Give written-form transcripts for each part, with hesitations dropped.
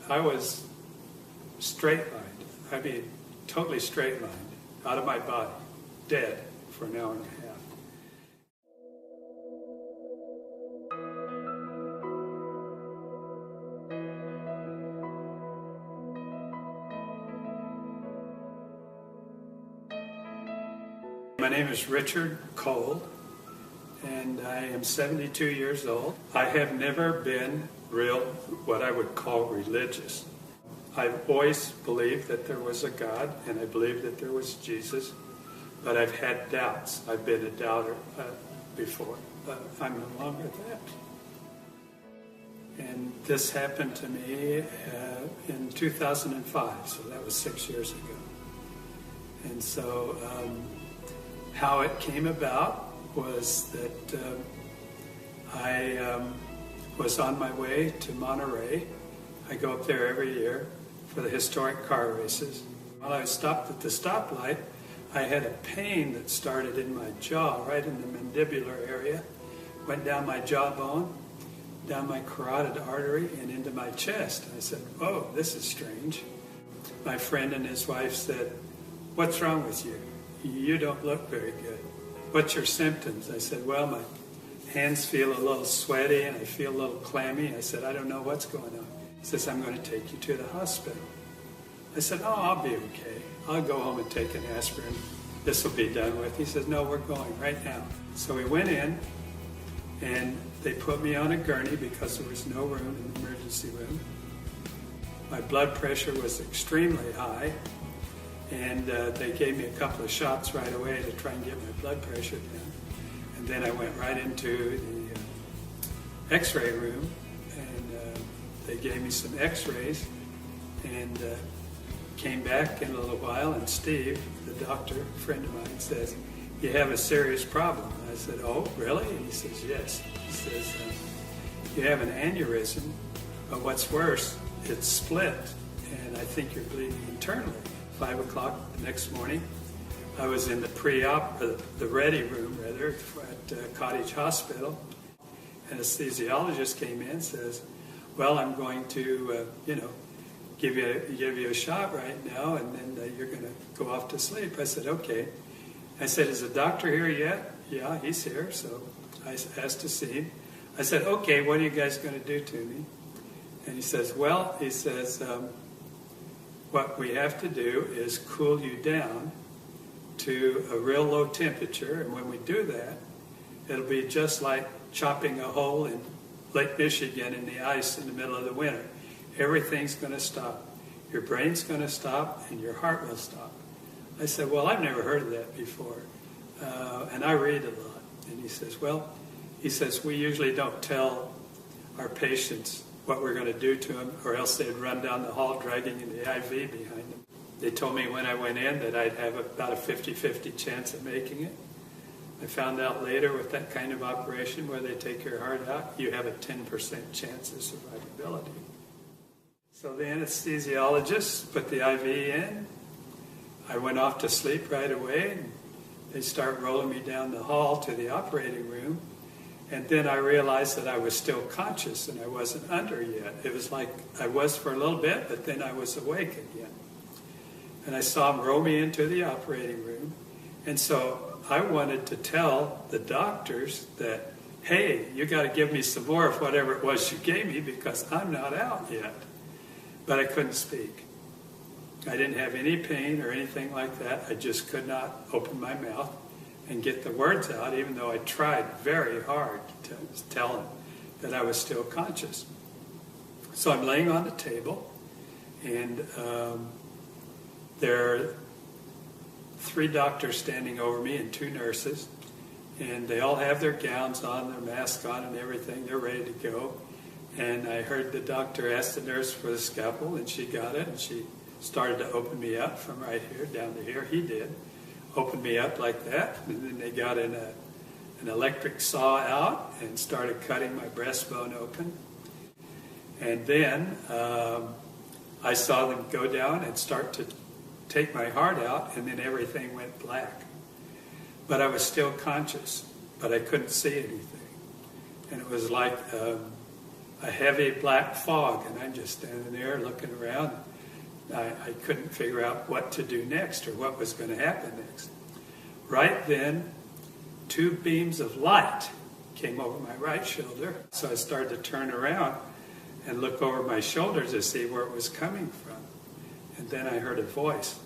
I was straight-lined. I mean, totally straight-lined, out of my body, dead for an hour and a half. My name is Richard Cole, and I am 72 years old. I have never been what I would call religious. I've always believed that there was a God, and I believed that there was Jesus, but I've had doubts. I've been a doubter before, but I'm no longer that. And this happened to me in 2005, so that was 6 years ago. And so how it came about was that I was on my way to Monterey. I go up there every year for the historic car races. While I was stopped at the stoplight, I had a pain that started in my jaw, right in the mandibular area, went down my jawbone, down my carotid artery, and into my chest. I said, "Oh, this is strange." My friend and his wife said, "What's wrong with you? You don't look very good. What's your symptoms?" I said, "Well, my hands feel a little sweaty and I feel a little clammy." I said, "I don't know what's going on." He says, "I'm going to take you to the hospital." I said, "Oh, I'll be okay. I'll go home and take an aspirin. This will be done with." He says, "No, we're going right now." So we went in and they put me on a gurney because there was no room in the emergency room. My blood pressure was extremely high. And they gave me a couple of shots right away to try and get my blood pressure down. And then I went right into the x-ray room, and they gave me some x-rays, and came back in a little while, and Steve, the doctor, a friend of mine, says, "You have a serious problem." I said, "Oh, really?" And he says, "Yes." He says, "You have an aneurysm, but what's worse, it's split, and I think you're bleeding internally." 5 o'clock the next morning, I was in the the ready room rather, at Cottage Hospital. An anesthesiologist came in and says, "Well, I'm going to, give you a shot right now, and then you're going to go off to sleep." I said, "Okay." I said, "Is the doctor here yet?" "Yeah, he's here." So I asked to see him. I said, "Okay, what are you guys going to do to me?" And he says, "What we have to do is cool you down to a real low temperature, and when we do that, it'll be just like chopping a hole in Lake Michigan in the ice in the middle of the winter. Everything's going to stop. Your brain's going to stop, and your heart will stop." I said, "Well, I've never heard of that before, and I read a lot." And he says, "We usually don't tell our patients what we're going to do to them, or else they'd run down the hall dragging in the IV behind them." They told me when I went in that I'd have about a 50-50 chance of making it. I found out later with that kind of operation where they take your heart out, you have a 10% chance of survivability. So the anesthesiologist put the IV in. I went off to sleep right away, and they start rolling me down the hall to the operating room. And then I realized that I was still conscious and I wasn't under yet. It was like I was for a little bit, but then I was awake again. And I saw them roll me into the operating room. And so I wanted to tell the doctors that, "Hey, you got to give me some more of whatever it was you gave me because I'm not out yet." But I couldn't speak. I didn't have any pain or anything like that. I just could not open my mouth and get the words out, even though I tried very hard to tell them that I was still conscious. So I'm laying on the table, and there are 3 doctors standing over me and 2 nurses, and they all have their gowns on, their masks on and everything. They're ready to go. And I heard the doctor ask the nurse for the scalpel, and she got it, and she started to open me up from right here down to here. He did. Opened me up like that, and then they got an electric saw out and started cutting my breastbone open. And then I saw them go down and start to take my heart out, and then everything went black. But I was still conscious, but I couldn't see anything. And it was like a heavy black fog, and I'm just standing there looking around. I couldn't figure out what to do next or what was going to happen next. Right then, two beams of light came over my right shoulder, so I started to turn around and look over my shoulder to see where it was coming from. And then I heard a voice,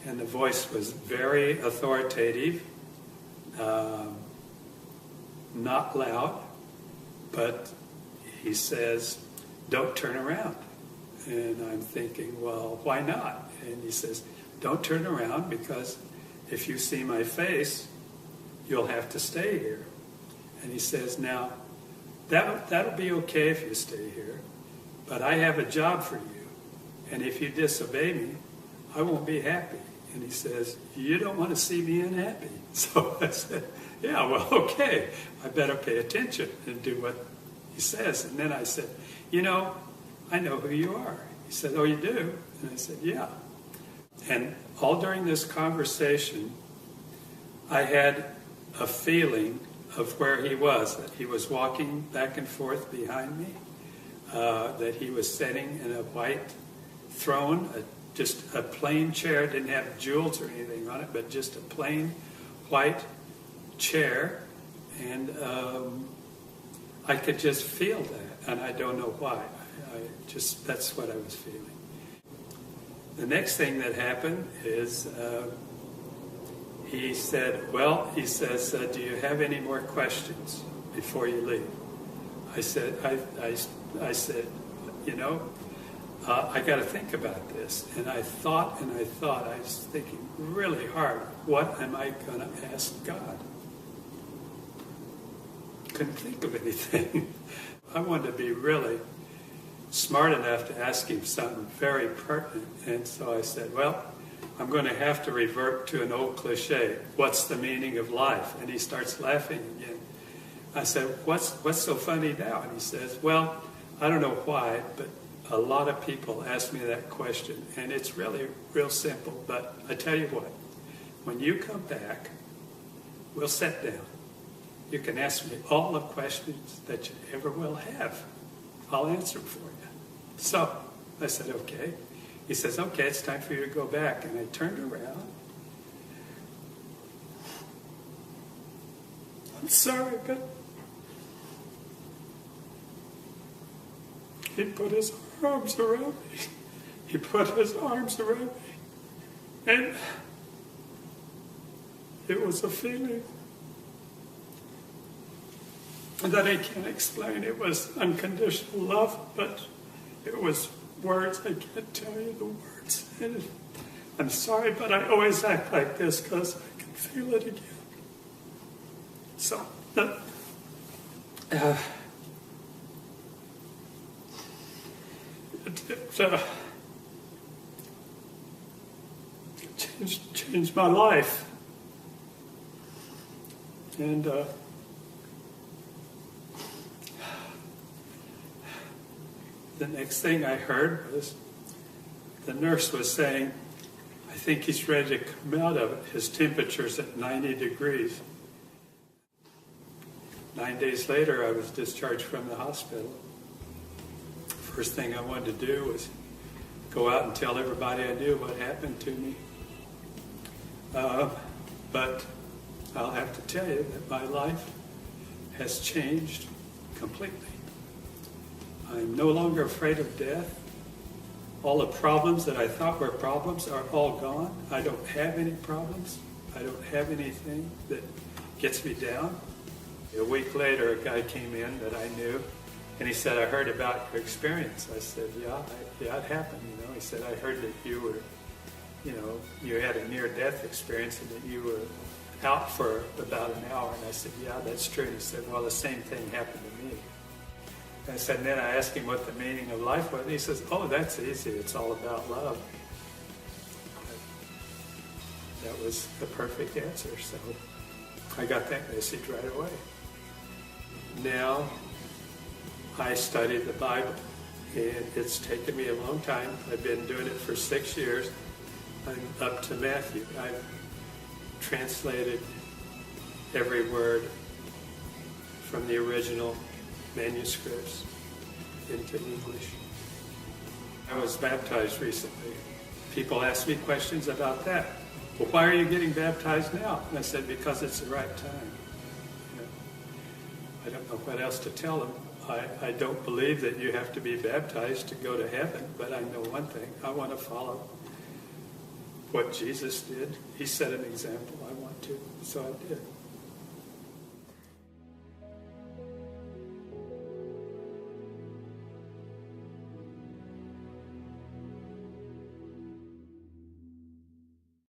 and the voice was very authoritative, not loud, but he says, "Don't turn around." And I'm thinking, well, why not? And he says, "Don't turn around, because if you see my face, you'll have to stay here." And he says, "Now, that'll be okay if you stay here, but I have a job for you, and if you disobey me, I won't be happy." And he says, "You don't want to see me unhappy." So I said, "Yeah, well, okay, I better pay attention and do what he says." And then I said, "I know who you are." He said, "Oh, you do?" And I said, "Yeah." And all during this conversation, I had a feeling of where he was, that he was walking back and forth behind me, that he was sitting in a white throne, just a plain chair, didn't have jewels or anything on it, but just a plain white chair. And I could just feel that, and I don't know why. That's what I was feeling. The next thing that happened is he said, "Do you have any more questions before you leave?" I said, I said, I got to think about this. And I thought, I was thinking really hard, what am I going to ask God? Couldn't think of anything. I wanted to be really smart enough to ask him something very pertinent. And so I said, well, I'm going to have to revert to an old cliche. What's the meaning of life? And he starts laughing again. I said, what's so funny now? And he says, well, I don't know why, but a lot of people ask me that question. And it's really real simple. But I tell you what, when you come back, we'll sit down. You can ask me all the questions that you ever will have. I'll answer them for you. So I said, okay. He says, okay, it's time for you to go back. And I turned around. I'm sorry, but he put his arms around me. He put his arms around me. And it was a feeling that I can't explain. It was unconditional love, but it was words. I can't tell you the words. And I'm sorry, but I always act like this because I can feel it again. So, it changed my life. And the next thing I heard was the nurse was saying, I think he's ready to come out of it. His temperature's at 90 degrees. 9 days later, I was discharged from the hospital. First thing I wanted to do was go out and tell everybody I knew what happened to me. But I'll have to tell you that my life has changed completely. I'm no longer afraid of death. All the problems that I thought were problems are all gone. I don't have any problems. I don't have anything that gets me down. A week later, a guy came in that I knew, and he said, I heard about your experience. I said, yeah, it happened. He said, I heard that you were, you had a near-death experience and that you were out for about an hour. And I said, yeah, that's true. And he said, well, the same thing happened to me. And I said, and then I asked him what the meaning of life was. And he says, oh, that's easy. It's all about love. That was the perfect answer. So I got that message right away. Now I study the Bible, and it's taken me a long time. I've been doing it for 6 years. I'm up to Matthew. I've translated every word from the original manuscripts. into English. I was baptized recently. People ask me questions about that. Well, why are you getting baptized now? And I said, because it's the right time. You know, I don't know what else to tell them. I don't believe that you have to be baptized to go to heaven, but I know one thing. I want to follow what Jesus did. He set an example. I want to, so I did.